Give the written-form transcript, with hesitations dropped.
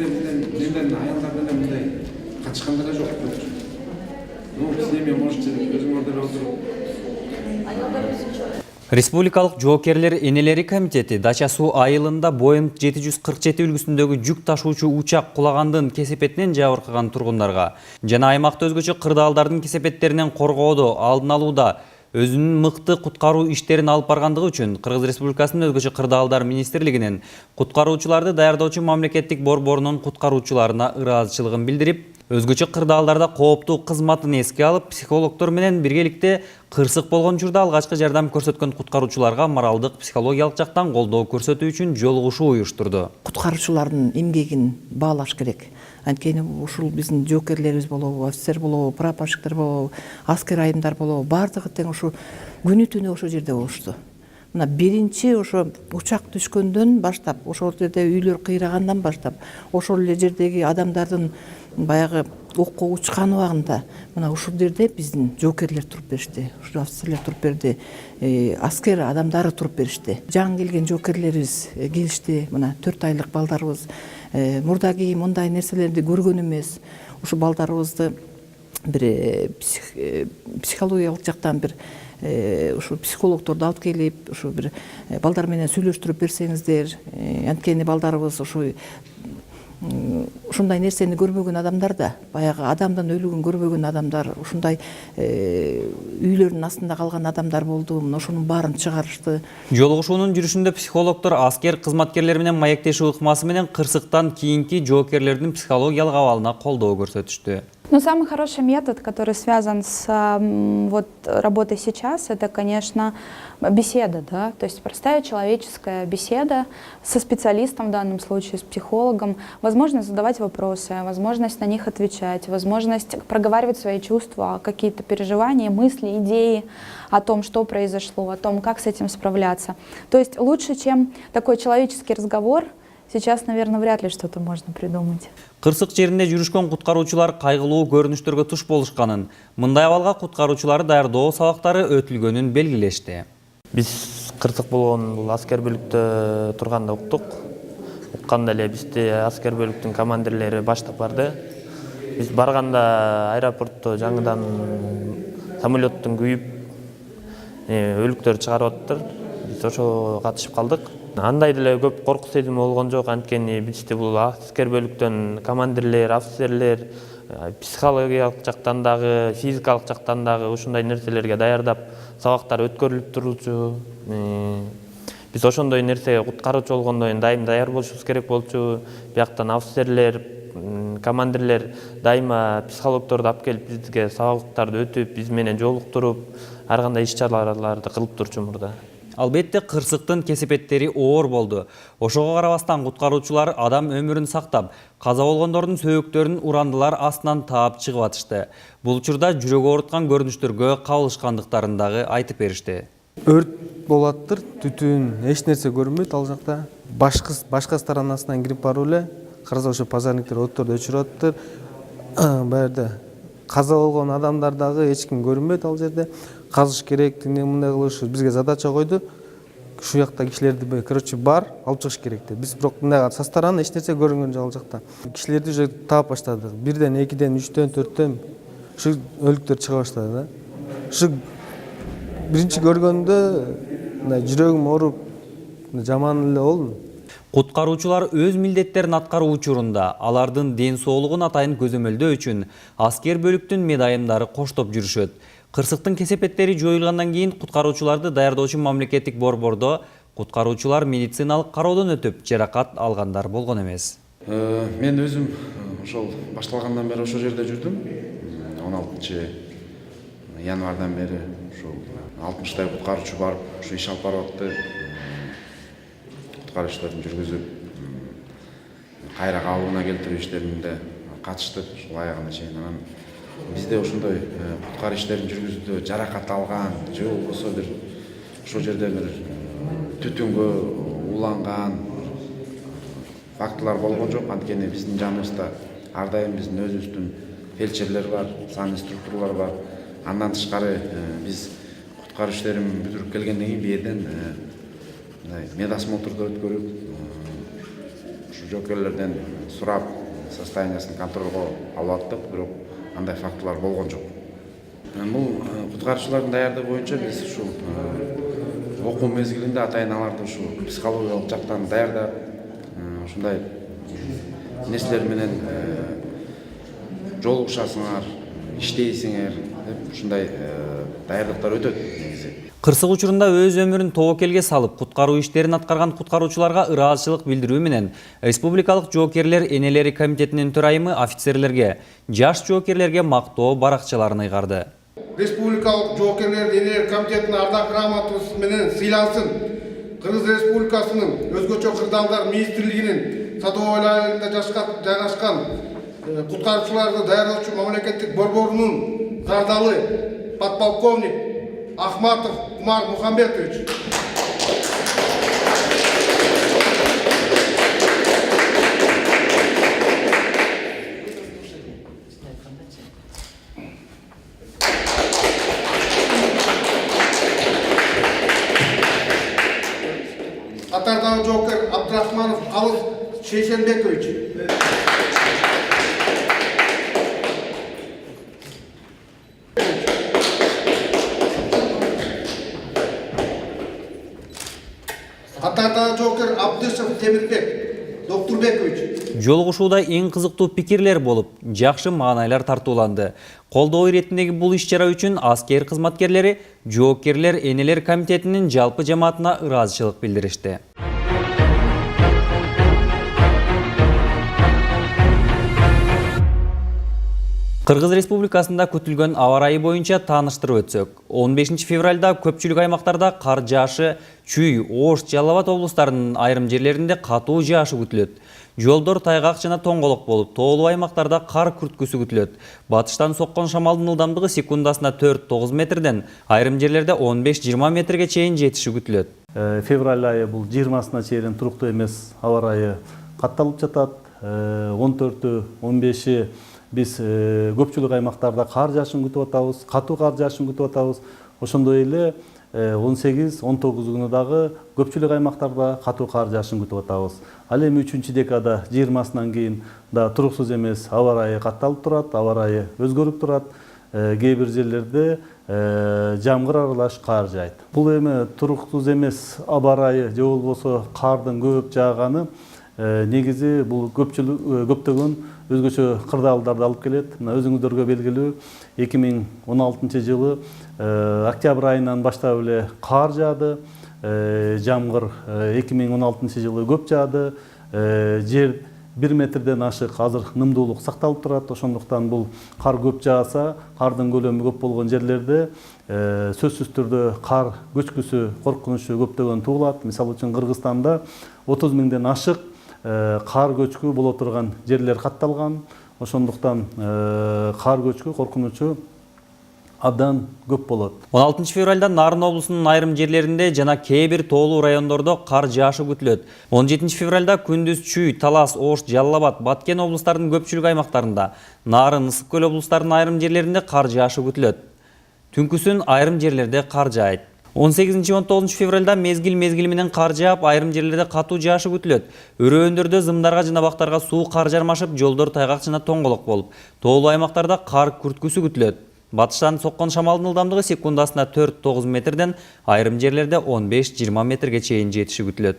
менден аялдар деле мындай качкан деле жок. Ну, сиз эми можете өзүңөр деле отуруп. Республикалык жоокерлер энелери комитети Дача суу айылында Boeing 747 үлгүсүндөгү жүк ташуучу учак кулагандын кесепетинен жабыркаган тургундарга жана аймакта өзгөчө кырдаалдардын кесепеттеринен коргоодо, алдын алууда өзүнүн мыкты куткаруу иштерин алып баргандыгы үчүн Кыргыз Республикасынын өзгөчө кырдаалдар министрлигинин куткаруучуларды даярдоочу мамлекеттик борборунун куткаруучуларына ыраазычылыгын билдирип, өзгөчө кырдаалдарда кооптуу кызматын эске алып, психологдор менен биргеликте кырсык болгон учурда алгачкы жардам көрсөткөн куткаруучуларга моралдык, психологиялык жактан колдоо көрсөтүү үчүн жолугушуу уюштурду. Куткаруучулардын эмгегин баалаш керек. Анткени ушул биздин жоокерлерибиз болобу, офицер болобу, прапорщиктер болобу, аскер айымдар болобу, баардыгы тең ушу күнү түнү ошол жерде болушту. Мына биринчи ошо учак түшкөндөн баштап, ошол жерде үйлөр кыйрагандан баштап, ошол эле жердеги адамдардын баягы окко учкан убагында мына ушул жерде биздин жоокерлер туруп беришти, ушул офицерлер туруп берди, аскер адамдары туруп беришти. Жаңы келген жоокерлерибиз келишти. Мына 4 айлык балдарыбыз мурдаги мындай нерселерди көргөн эмес. Ушу балдарыбызды бир психологиялык жактан бир ушу психологдорду алып келип, ушу бир балдар менен сүйлөштүрүп берсеңиздер, анткени балдарыбыз ушундай нерсени көрбөгөн адамдар да, баягы адамдын өлүгүн көрбөгөн адамдар, ушундай үйлөрдүн астында калган адамдар болду. Мына ошонун баарын чыгарышты. Жолугушуунун жүрүшүндө психологдор аскер кызматкерлери менен маектешүү ыкмасы менен кырсыктан кийинки жоокерлердин психологиялык абалына колдоо көрсөтүштү. Но самый хороший метод, который связан с работой сейчас, это, конечно, беседа, да, то есть простая человеческая беседа со специалистом, в данном случае с психологом, возможность задавать вопросы, возможность на них отвечать, возможность проговаривать свои чувства, какие-то переживания, мысли, идеи о том, что произошло, о том, как с этим справляться. То есть лучше, чем такой человеческий разговор, сейчас, наверное, вряд ли что-то можно придумать. Кырсык жеринде жүрүшкөн куткаруучулар кайгылуу көрүнүштөргө туш болушканын, мындай абалга куткаруучуларды даярдоо сабактары өтүлгөнүн белгилешти. Биз кырсык болгон бул аскер бөлүктө турганда уктук. Укканда эле бизди аскер бөлүктүн командирлери баштап барды. Биз барганда аэропортто жаңыдан самолеттун күйүп, өлүктөр чыгарып аттыр. Биз ошого катышып калдык. Андай деле көп корку сезими болгон жок, анткени бизди бул аскер бөлүктөн командирлер, офицерлер психологиялык жактан дагы, физикалык жактан дагы ушундай нерселерге даярдап, сабактар өткөрүлүп турчу. Биз ошондой нерсеге куткаруучу болгондон кийин дайым даяр болушубуз керек болчу. Бияктан офицерлер, командирлер дайыма психологдорду алып келип бизге сабактарды өтүп, биз менен жолуктуруп, ар кандай иш-чараларды кылып турчу мурда. Албетте кырсыктын кесепеттери оор болду. Ошого карабастан куткаруучулар адам өмүрүн сактап, каза болгондордун сөөктөрүн урандылар астынан таап чыгып атышты. Бул учурда жүрөгү ооруткан көрүнүштөргө кабылышкандыктарын дагы айтып беришти. Өрт болаттыр, түтүн, эч нерсе көрүнбөйт ал жакта. Башка сторонасынан кирип барып эле, караса ошо пожарниктер отторду өчүрүп атыптыр. Баягы каза болгон адамдар дагы эч ким көрүнбөйт ал жерде. Казыш керек, мындай кылыш бизге задача койду. Ушул жакта кишилерди, короче, бар, алып чыгыш керек деп. Биз бирок мындай со стороны эч нерсе көрүнгөн жок ал жакта. Кишилерди уже таап баштадык. 1ден, 2ден, 3ден, 4ден ушу өлүктөр чыга баштады да. Ушу биринчи көргөндө мындай жүрөгүм ооруп, жаман эле болдум. Куткаруучулар өз милдеттерин аткаруу учурунда алардын ден соолугун атайын көзөмөлдөө үчүн аскер бөлүктүн медайымдары коштоп жүрүшөт. Кырсыктын кесепеттери жоюлгандан кийин куткаруучуларды даярдоочу мамлекеттик борбордо куткаруучулар медициналык кароодон өтүп, жаракат алгандар болгон эмес. Мен өзүм ошол башталгандан бери ошол жерде жүрдүм. 16-январдан бери ушул 60-тай куткаруучу барып, ушу иш алып барып атты. Куткаруу иштерин жүргүзүп, кайра калыбына келтирүү иштеринде катыштык ушул аягына чейин. Бизде ошондой куткаруу иштерин жүргүзүүдө жаракат алган же болбосо бир ошол жерде бир түтүнгө уланган фактылар болгон жок. Анткени биздин жаныбызда ар дайым биздин өзүбүздүн фельдшерлер бар, саный структуралар бар. Андан тышкары биз куткаруу иштерин бүтүрүп келгенден кийин бирден медосмотрду өткөрүп, ушу ушу жоокерлерден сурап состояниясын контролго алып аттык, бирок андай фактылар болгон жок. Бул куткаруучулардын даярдыгы боюнча биз ушу окуу мезгилинде атайын-аналарды ушу психологиялык жактан даярдап, ушундай нерселер менен жолугушасыңар, иштейсиңер деп ушундай даярдыктар өтөт негизи. Кырсык учурунда өз өмүрүн тобокелге салып, куткаруу иштерин аткарган куткаруучуларга ыраазычылык билдирүү менен Республикалык жоокерлер энелери комитетинин төрайымы офицерлерге, жаш жоокерлерге мактоо баракчаларын ыйгарды. Республикалык жоокерлер энелер комитетинин ардак грамотасы менен сыйлансын. Кыргыз Республикасынын өзгөчө кырдаалдар министрлигинин Садовой айылында жайгашкан куткаруучуларды даярдоочу мамлекеттик борборунун зардалы подполковник Ахматов Умар Мухамбетович. Катардагы жоокер Абдрахманов Алыс Шейшенбекович. Катардагы жоокер Абдышев Темирбек Доктурбекович. Жолугушууда эң кызыктуу пикирлер болуп, жакшы маанайлар тартууланды. Колдоо иретиндеги бул иш-чара үчүн аскер кызматкерлери жоокерлер энелер комитетинин жалпы жамаатына ыраазычылык билдиришти. Кыргыз Республикасында күтүлгөн аба ырайы боюнча тааныштырып өтсөк, 15 февралда көпчүлүк аймактарда кар жаашы, Чүй, Ош, Жалал Абад облустарынын айрым жерлеринде катуу жаашы күтүлөт. Жолдор тайгак жана тоңголок болуп, тоолуу аймактарда кар күрткүсү күтүлөт. Батыштан соккон шамалдын ылдамдыгы секундасына 4-9 метрден, айрым жерлерде 15-20 метрге чейин жетиши күтүлөт. Февраль айы бул 20-сына чейин туруктуу эмес аба ырайы катталып жатат. 14-ü, 15-и биз көпчүлүк аймактарда кар жаашын күтүп атабыз, катуу кар жаашын күтүп атабыз. Ошондой эле 18-19 күнү дагы көпчүлүк аймактарда катуу кар жаашын күтүп атабыз. Ал эми 3-декада 20-сынан кийин да туруксуз эмес аба ырайы катталып турат, аба ырайы өзгөрүп турат. Кээ бир жерлерде жамгыр аралаш кар жаайт. Бул эми туруксуз эмес аба ырайы же болбосо кардын көп жааганы негизи бул көптөгөн өзгөчө кырдаалдарды алып келет. Мына өзүңүздөргө белгилүү 2016 жылы октябрь айынан баштап эле кар жаады. Жамгыр 2016 жылы көп жаады. Жер 1 метрден ашык азыр нымдуулук сакталып турат. Ошондуктан бул кар көп жааса, кардын көлөмү көп болгон жерлерде сөзсүз түрдө кар көчкүсү, коркунучу көптөгөн туулат. Мисалы үчүн Кыргызстанда 30 миңден ашык кар көчкү боло турган жерлер катталган. Ошондуктан кар көчкү, коркунучу абдан көп болот. 16 февралда Нарын облусунун айрым жерлеринде жана кээ бир тоолуу райондордо кар жаашы күтүлөт. 17 февралда күндүз Чүй, Талас, Ош, Жалал Абад, Баткен облустарынын көпчүлүк аймактарында, Нарын, Ысык көл облустарынын айрым жерлеринде кар жаашы күтүлөт. Түнкүсүн айрым жерлерде кар жаайт. 18-19 февралда мезгил менен кар жаап, айрым жерлерде катуу жаашы күтүлөт. Өрөөндөрдө зымдарга жана бактарга суу кар жармашып, жолдор тайгак жана тоңголок болуп, тоолуу аймактарда кар күрткүсү күтүлөт. Батыштан соккон шамалдын ылдамдыгы секундасына 4-9 метрден, айрым жерлерде 15-20 метрге чейин жетиши күтүлөт.